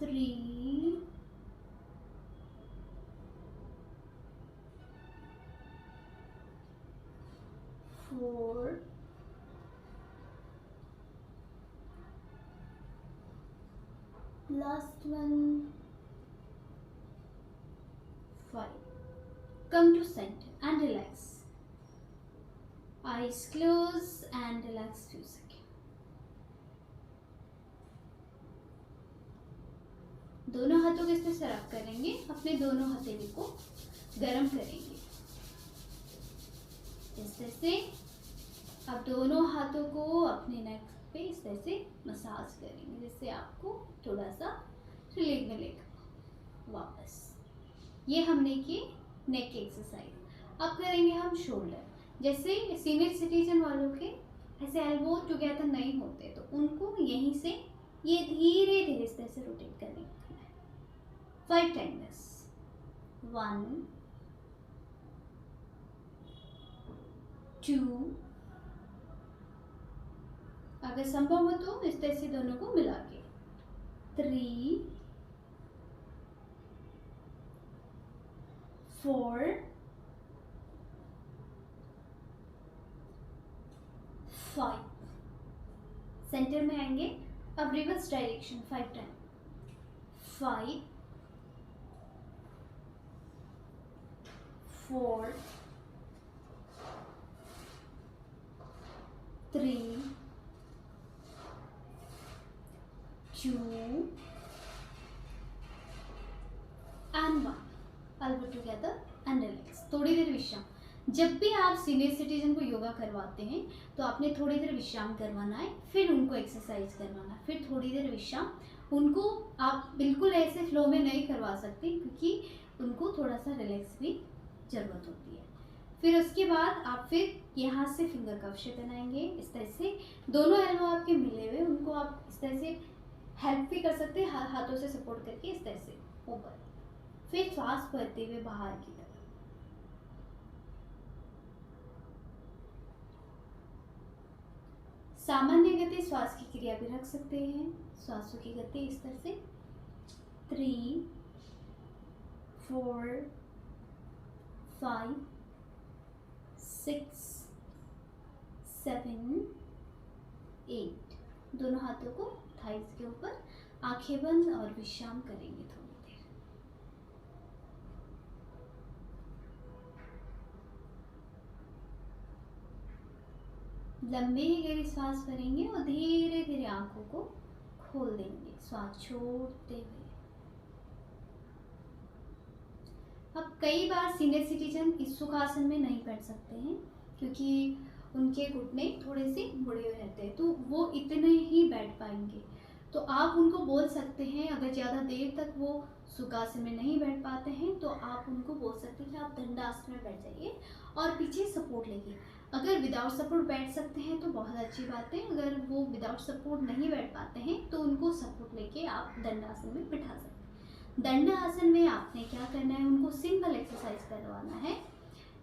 3, 4, last one, 5. Come to center and relax. Eyes close and relax few seconds. दोनों हाथों को इस तरह से रब करेंगे, अपने दोनों हथेली को गरम करेंगे इस तरह से। अब दोनों हाथों को अपने नेक पे इस तरह से मसाज करेंगे, जिससे आपको थोड़ा सा रिलीफ मिलेगा। वापस ये हमने की नेक की एक्सरसाइज। अब करेंगे हम शोल्डर। जैसे सीनियर सिटीजन वालों के ऐसे एल्बो टुगेदर नहीं होते, तो उनको यहीं से ये धीरे धीरे इस तरह से रोटेट करने है 5 टाइम्स। 1, 2, अगर संभव हो तो इस तरह से दोनों को मिला के 3, 4, 5। सेंटर में आएंगे। अब reverse direction 5 time. 5, 4, 3, 2 and 1। elbow together and relax। थोड़ी देर विश्राम। जब भी आप सीनियर सिटीजन को योगा करवाते हैं तो आपने थोड़ी देर विश्राम करवाना है, फिर उनको एक्सरसाइज करवाना है, फिर थोड़ी देर विश्राम। उनको आप बिल्कुल ऐसे फ्लो में नहीं करवा सकते, क्योंकि उनको थोड़ा सा रिलैक्स भी ज़रूरत होती है। फिर उसके बाद आप फिर यहाँ से फिंगर कफ शेप बनाएंगे इस तरह से। दोनों एल्बो आपके मिले हुए, उनको आप इस तरह से हेल्प भी कर सकते हैं, हाथों से सपोर्ट करके इस तरह से ऊपर। फिर सांस भरते हुए बाहर की तरफ। सामान्य गति श्वास की क्रिया भी रख सकते हैं। श्वासों की गति इस तरह से 3, 4, 5, 6, 7, 8। दोनों हाथों को थाइस के ऊपर, आंखें बंद और विश्राम करेंगे थोड़ी देर। लंबी गहरी सांस भरेंगे और धीरे धीरे आंखों को खोल देंगे श्वास छोड़ते हुए। अब कई बार सीनियर सिटीजन इस सुखासन में नहीं बैठ सकते हैं, क्योंकि उनके घुटने थोड़े से मुड़े हुए रहते हैं, तो वो इतने ही बैठ पाएंगे। तो आप उनको बोल सकते हैं, अगर ज़्यादा देर तक वो सुखासन में नहीं बैठ पाते हैं तो आप उनको बोल सकते हैं कि आप दंडासन में बैठ जाइए और पीछे सपोर्ट लेंगे। अगर विदाउट सपोर्ट बैठ सकते हैं तो बहुत अच्छी बात है। अगर वो विदाउट सपोर्ट नहीं बैठ पाते हैं तो उनको सपोर्ट लेके आप दंडासन में बिठा सकते हैं। दंड आसन में आपने क्या करना है, उनको सिंपल एक्सरसाइज करवाना है।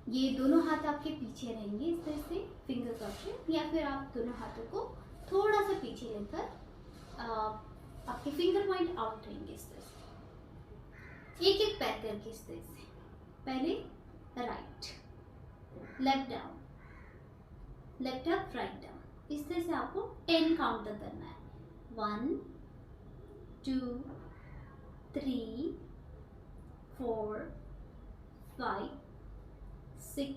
ये दोनों हाथ आपके पीछे रहेंगे इस तरह से फिंगर कप, या फिर आप दोनों हाथों को थोड़ा सा पीछे लेकर आपके फिंगर पॉइंट आउट रहेंगे इस तरह से। एक एक पैर करके इस तरह से। पहले right, left down, left up, write down. इस तरह से आपको 10 काउंटर करना है। 1, 2, 3, 4, 5, 6,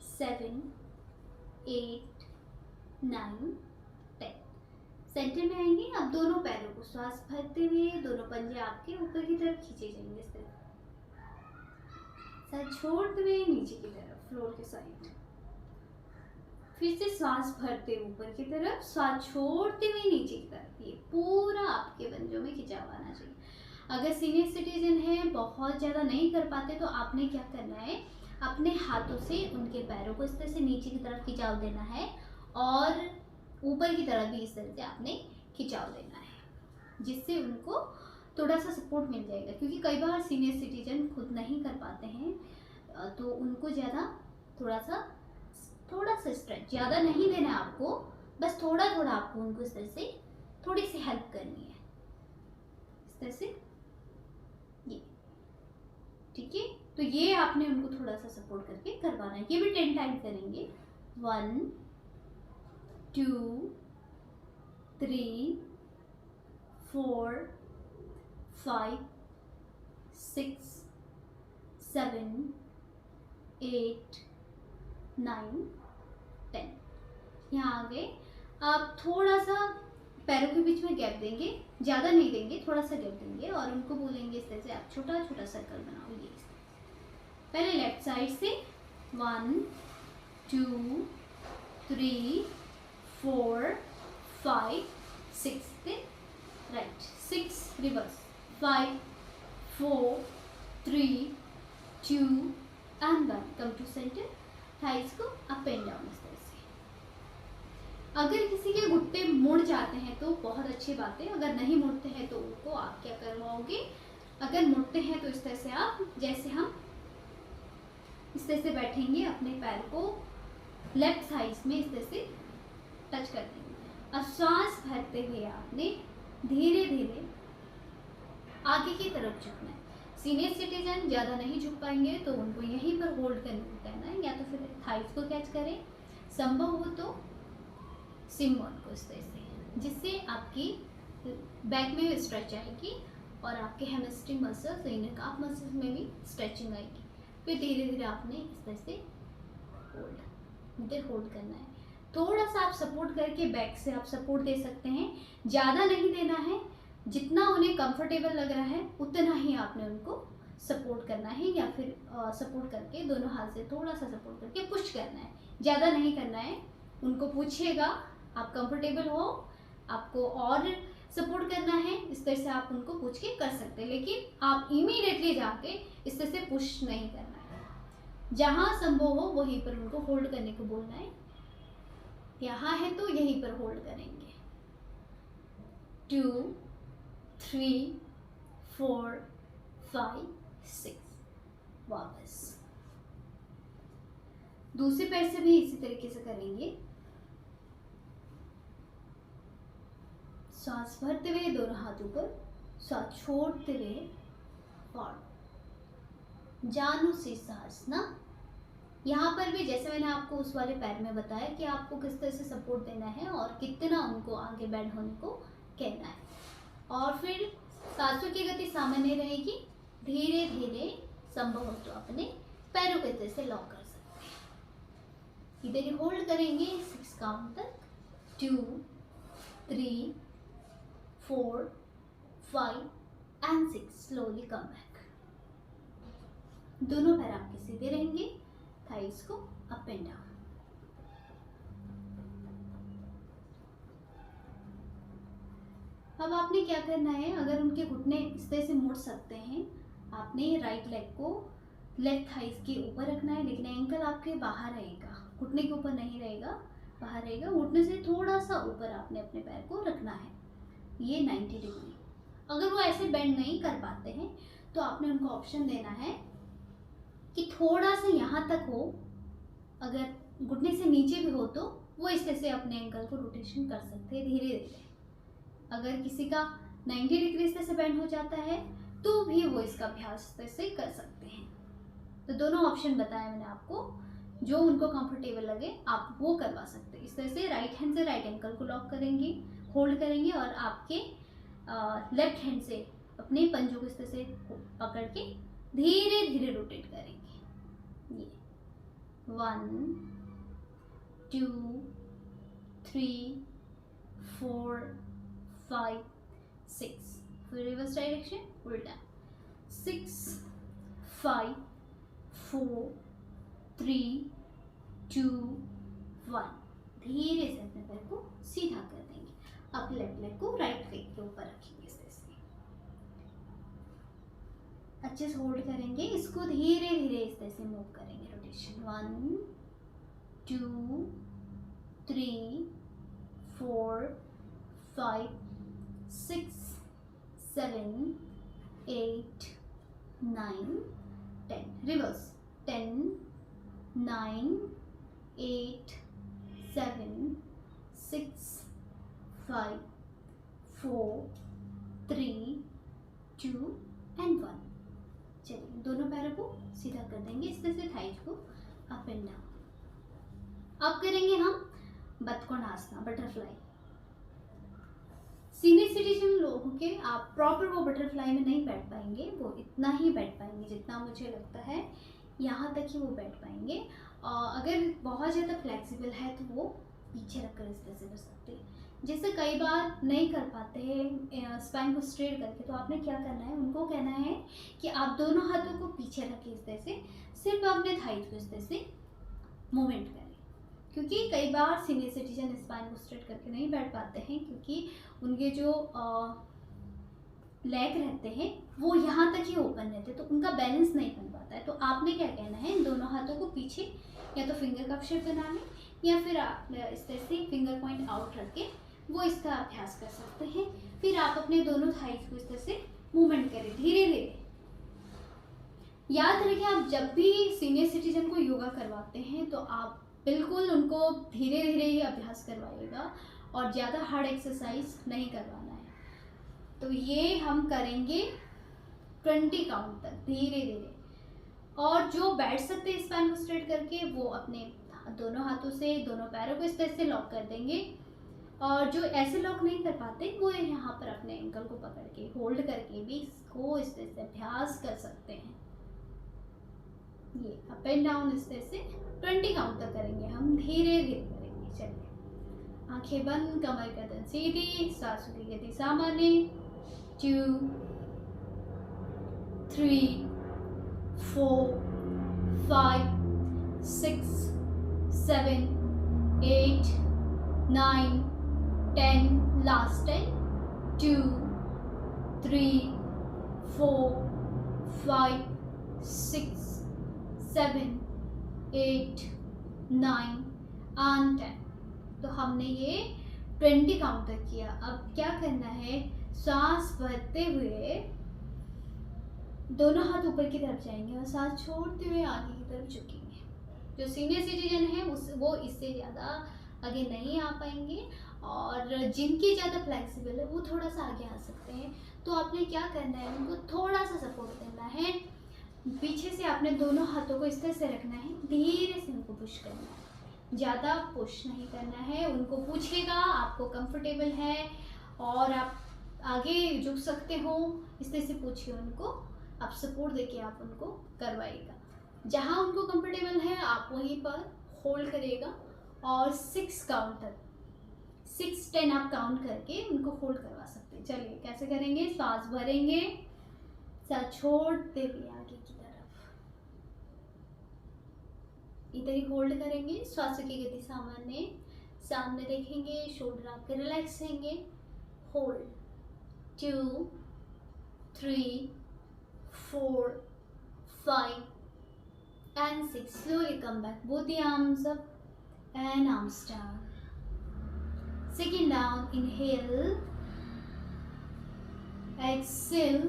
7, 8, 9, 10। सेंटर में आएंगे। अब दोनों पैरों को श्वास भरते हुए दोनों पंजे आपके ऊपर की तरफ खींचे जाएंगे इस तरह। सर छोड़ते हुए नीचे की तरफ, फ्लोर के साइड। फिर से श्वास भरते ऊपर की तरफ, श्वास छोड़ते हुए नीचे की तरफ। ये पूरा आपके पंजों में खिंचाव आना चाहिए। अगर सीनियर सिटीजन है, बहुत ज़्यादा नहीं कर पाते, तो आपने क्या करना है, अपने हाथों से उनके पैरों को इस तरह से नीचे की तरफ खिंचाव देना है और ऊपर की तरफ भी इस तरह से आपने खिंचाव देना है, जिससे उनको थोड़ा सा सपोर्ट मिल जाएगा। क्योंकि कई बार सीनियर सिटीजन खुद नहीं कर पाते हैं, तो उनको थोड़ा सा स्ट्रेच ज़्यादा नहीं देना है आपको, बस थोड़ा थोड़ा आपको उनको इस तरह से थोड़ी सी हेल्प करनी है। इस इस तरह से ये, ठीक है। तो ये आपने उनको थोड़ा सा सपोर्ट करके करवाना है। ये भी 10 टाइम करेंगे। 1 2 3 4 5 6 7 8 9 10। यहाँ आ गए। आप थोड़ा सा पैरों के बीच में गैप देंगे, ज़्यादा नहीं देंगे, थोड़ा सा गैप देंगे और उनको बोलेंगे इस तरह से आप छोटा छोटा सर्कल बनाओ। ये इस तरह पहले लेफ्ट साइड से 1 2 3 4 5 6 पे right, 6 reverse, 5 4 3 2 and 1। Come to center, thighs को अप एंड डाउन इस तरह से। अगर किसी के घुटने मुड़ जाते हैं तो बहुत अच्छी बात है, अगर नहीं मुड़ते हैं तो उनको आप क्या करवाओगे, अगर मुड़ते हैं तो इस तरह से आप, जैसे हम इस तरह से बैठेंगे, अपने पैर को लेफ्ट साइड में इस तरह से टच कर देंगे। अब सांस भरते हुए आपने धीरे धीरे आगे की तरफ झुकना है। सीनियर सिटीजन ज़्यादा नहीं झुक पाएंगे तो उनको यहीं पर होल्ड करना है, या तो फिर थाइस को कैच करें, संभव हो तो सिम्बॉल को इस तरह से, जिससे आपकी बैक में भी स्ट्रेच आएगी और आपके हैमस्ट्रिंग मसल्स, इनर काफ मसल्स में भी स्ट्रेचिंग आएगी। फिर धीरे धीरे आपने इस तरह से होल्ड करना है। थोड़ा सा आप सपोर्ट करके बैक से आप सपोर्ट दे सकते हैं, ज़्यादा नहीं देना है, जितना उन्हें कंफर्टेबल लग रहा है उतना ही आपने उनको सपोर्ट करना है, या फिर सपोर्ट करके दोनों हाथ से थोड़ा सा सपोर्ट करके पुश करना है, ज़्यादा नहीं करना है। उनको पूछिएगा आप कंफर्टेबल हो, आपको और सपोर्ट करना है, इस तरह से आप उनको पूछ के कर सकते हैं, लेकिन आप इमीडिएटली जाके इस तरह से पुश नहीं करना है। जहाँ संभव हो वहीं पर उनको होल्ड करने को बोलना है। यहाँ है तो यहीं पर होल्ड करेंगे। 2 3 4 5 6 वापस। दूसरे पैर से भी इसी तरीके से करेंगे। सांस भरते हुए दोनों हाथ ऊपर, सांस छोड़ते हुए फॉरवर्ड, जानू से सांस ना। यहाँ पर भी जैसे मैंने आपको उस वाले पैर में बताया कि आपको किस तरह से सपोर्ट देना है और कितना उनको आगे बैंड होने को कहना है। और फिर सांसों की गति सामान्य रहेगी। धीरे धीरे संभव हो तो अपने पैरों को तरह से लॉक कर सकते हैं। इधर ही होल्ड करेंगे 6 काउंट तक। 2 3 4 5 एंड 6। Slowly come back. दोनों पैर आपके सीधे रहेंगे, थाइस को अप एंड डाउन। अब आपने क्या करना है, अगर उनके घुटने इस तरह से मुड़ सकते हैं, आपने राइट लेग को लेफ्ट थाइस के ऊपर रखना है, लेकिन एंकल आपके बाहर रहेगा, घुटने के ऊपर नहीं रहेगा, बाहर रहेगा। घुटने से थोड़ा सा ऊपर आपने अपने पैर को रखना है, ये 90 डिग्री। अगर वो ऐसे बेंड नहीं कर पाते हैं तो आपने उनको ऑप्शन देना है कि थोड़ा सा यहाँ तक हो, अगर घुटने से नीचे भी हो तो वो इस तरह से अपने एंकल को रोटेशन कर सकते हैं धीरे धीरे। अगर किसी का 90 डिग्री से बेंड हो जाता है तो भी वो इसका अभ्यास से कर सकते हैं। तो दोनों ऑप्शन बताए मैंने आपको, जो उनको कंफर्टेबल लगे आप वो करवा सकते हैं। इस तरह से राइट हैंड से राइट एंकल को लॉक करेंगे, होल्ड करेंगे और आपके लेफ्ट हैंड से अपने पंजों को इस तरह से पकड़ के धीरे धीरे रोटेट करेंगे। ये 1 2 3 4 5 6। फिर रिवर्स डायरेक्शन उल्टा, 6 5 4 3 2 1। धीरे से अपने पैर को सीधा कर देंगे। अब लेफ्ट लेग को राइट लेग के ऊपर रखेंगे इस तरह से, अच्छे से होल्ड करेंगे। इसको धीरे धीरे इस तरह से मूव करेंगे, रोटेशन 1 2 3 4 5 6 7 8 9 10। Reverse 10 9 8 7 6 5 4 3 2 and 1। चलिए दोनों पैरों को सीधा कर देंगे, इस तरह से थाइज को अप एंड डाउन। अब करेंगे हम बतकोणासना, बटरफ्लाई। सीनियर सिटीजन लोगों के आप प्रॉपर वो बटरफ्लाई में नहीं बैठ पाएंगे, वो इतना ही बैठ पाएंगे जितना मुझे लगता है, यहाँ तक ही वो बैठ पाएंगे। अगर बहुत ज़्यादा फ्लेक्सिबल है तो वो पीछे रखकर इस तरह से कर सकते हैं। जैसे कई बार नहीं कर पाते हैं स्पाइन को स्ट्रेट करके, तो आपने क्या करना है, उनको कहना है कि आप दोनों हाथों को पीछे रखें इस तरह से, सिर्फ अपने थाइज को इस तरह से मूवमेंट करें। क्योंकि कई बार सीनियर सिटीजन स्पाइन को स्ट्रेट करके नहीं बैठ पाते हैं, क्योंकि उनके जो लेग रहते हैं वो यहाँ तक ही ओपन रहते हैं, तो उनका बैलेंस नहीं बन पाता है। तो आपने क्या कहना है, इन दोनों हाथों को पीछे या तो फिंगर कप शेप बना लें, या फिर आप इस तरह से फिंगर पॉइंट आउट रख के वो इसका अभ्यास कर सकते हैं। फिर आप अपने दोनों थाइज को इस तरह से मूवमेंट करें धीरे धीरे। याद रखें, आप जब भी सीनियर सिटीजन को योगा करवाते हैं तो आप बिल्कुल उनको धीरे धीरे ही अभ्यास करवाइएगा और ज़्यादा हार्ड एक्सरसाइज नहीं करवाना है। तो ये हम करेंगे 20 काउंट तक धीरे धीरे। और जो बैठ सकते हैं स्पाइन को स्ट्रेट करके, वो अपने दोनों हाथों से दोनों पैरों को इस तरह से लॉक कर देंगे। और जो ऐसे लॉक नहीं कर पाते, वो यहाँ पर अपने एंकल को पकड़ के होल्ड करके भी इसको इस तरह से अभ्यास कर सकते हैं। ये अप एंड डाउन इस तरह से 20 काउंट तक करेंगे, हम धीरे धीरे करेंगे। चलिए आंखें बंद, कमर गर्दन सीधी, सांसों की गति सामान्य। 2 3 4 5 6 7 8 9 10, लास्ट 10 2 3 4 5 6 7 8 9 and 10। तो हमने ये 20 काउंट तक किया। अब क्या करना है, सांस भरते हुए दोनों हाथ ऊपर की तरफ जाएंगे और सांस छोड़ते हुए आगे की तरफ झुकेंगे। जो सीनियर सिटीजन है वो इससे ज़्यादा आगे नहीं आ पाएंगे, और जिनकी ज़्यादा फ्लेक्सिबल है वो थोड़ा सा आगे आ सकते हैं। तो आपने क्या करना है, उनको थोड़ा सा सपोर्ट देना है, पीछे से आपने दोनों हाथों को इस तरह से रखना है, धीरे से उनको पुश करना है, ज़्यादा पुश नहीं करना है। उनको पूछेगा आपको कंफर्टेबल है और आप आगे झुक सकते हो, इस तरह से पूछिए उनको, आप सपोर्ट देके आप उनको करवाइएगा। जहाँ उनको कंफर्टेबल है आप वहीं पर होल्ड करिएगा और 6 काउंट तक 6 10 आप काउंट करके उनको होल्ड करवा सकते हैं। चलिए कैसे करेंगे, सांस भरेंगे, सांस छोड़ते हुए आगे की तरफ इधर ही होल्ड करेंगे। श्वास की गति सामान्य, सामने देखेंगे, शोल्डर आपके रिलैक्स रहेंगे। Hold 2 3 4 5 and 6। slowly come back, both the arms up and arms down। second down, inhale, exhale,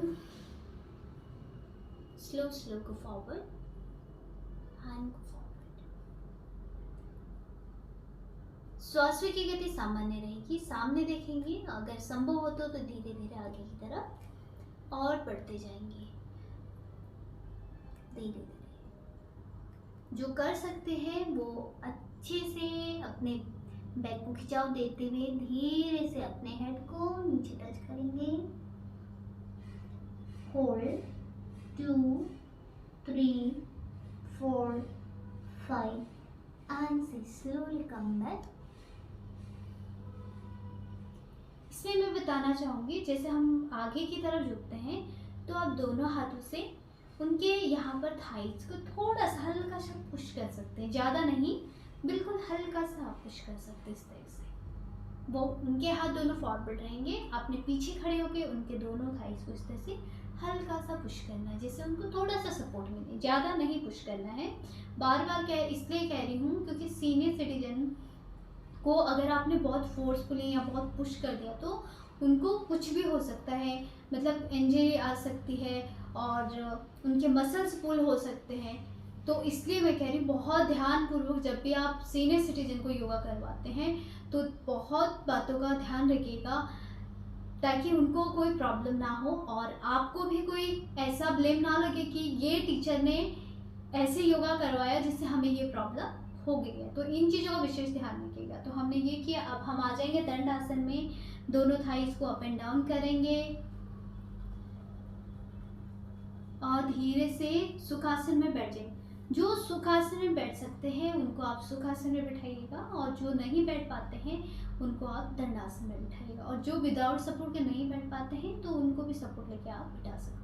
slow go forward and go forward। श्वास की गति सामान्य रहेगी, सामने देखेंगे, अगर संभव हो तो धीरे धीरे आगे की तरफ और बढ़ते जाएंगे धीरे धीरे। जो कर सकते हैं वो अच्छे से अपने बैक को खिंचाव देते हुए धीरे से अपने हेड को नीचे टच करेंगे। Hold 2 3 4 5 and 6। slowly come back। इसमें मैं बताना चाहूँगी, जैसे हम आगे की तरफ झुकते हैं तो आप दोनों हाथों से उनके यहाँ पर थाइस को थोड़ा सा हल्का सा पुश कर सकते हैं, ज़्यादा नहीं, बिल्कुल हल्का सा आप पुश कर सकते हैं इस तरह से। वो उनके हाथ दोनों फॉरवर्ड रहेंगे, आपने पीछे खड़े होकर उनके दोनों थाइस को इस तरह से हल्का सा पुश करना है, जिससे उनको थोड़ा सा सपोर्ट मिले, ज़्यादा नहीं पुश करना है। बार बार इसलिए कह रही हूँ क्योंकि सीनियर सिटीजन को अगर आपने बहुत फोर्सफुली या बहुत पुश कर दिया तो उनको कुछ भी हो सकता है, मतलब इंजरी आ सकती है और उनके मसल्स पुल हो सकते हैं। तो इसलिए मैं कह रही हूँ बहुत ध्यानपूर्वक जब भी आप सीनियर सिटीजन को योगा करवाते हैं तो बहुत बातों का ध्यान रखिएगा। ताकि उनको कोई प्रॉब्लम ना हो और आपको भी कोई ऐसा ब्लेम ना लगे कि ये टीचर ने ऐसे योगा करवाया जिससे हमें ये प्रॉब्लम हो गई है। तो इन चीज़ों का विशेष ध्यान रखिएगा। तो हमने ये किया, अब हम आ जाएंगे दंड आसन में। दोनों थाइस को अप एंड डाउन करेंगे और धीरे से सुखासन में बैठ जाएंगे। जो सुखासन में बैठ सकते हैं उनको आप सुखासन में बिठाइएगा और जो नहीं बैठ पाते हैं उनको आप दंडासन में बिठाइएगा। और जो विदाउट सपोर्ट के नहीं बैठ पाते हैं तो उनको भी सपोर्ट लेके आप बिठा सकते हैं।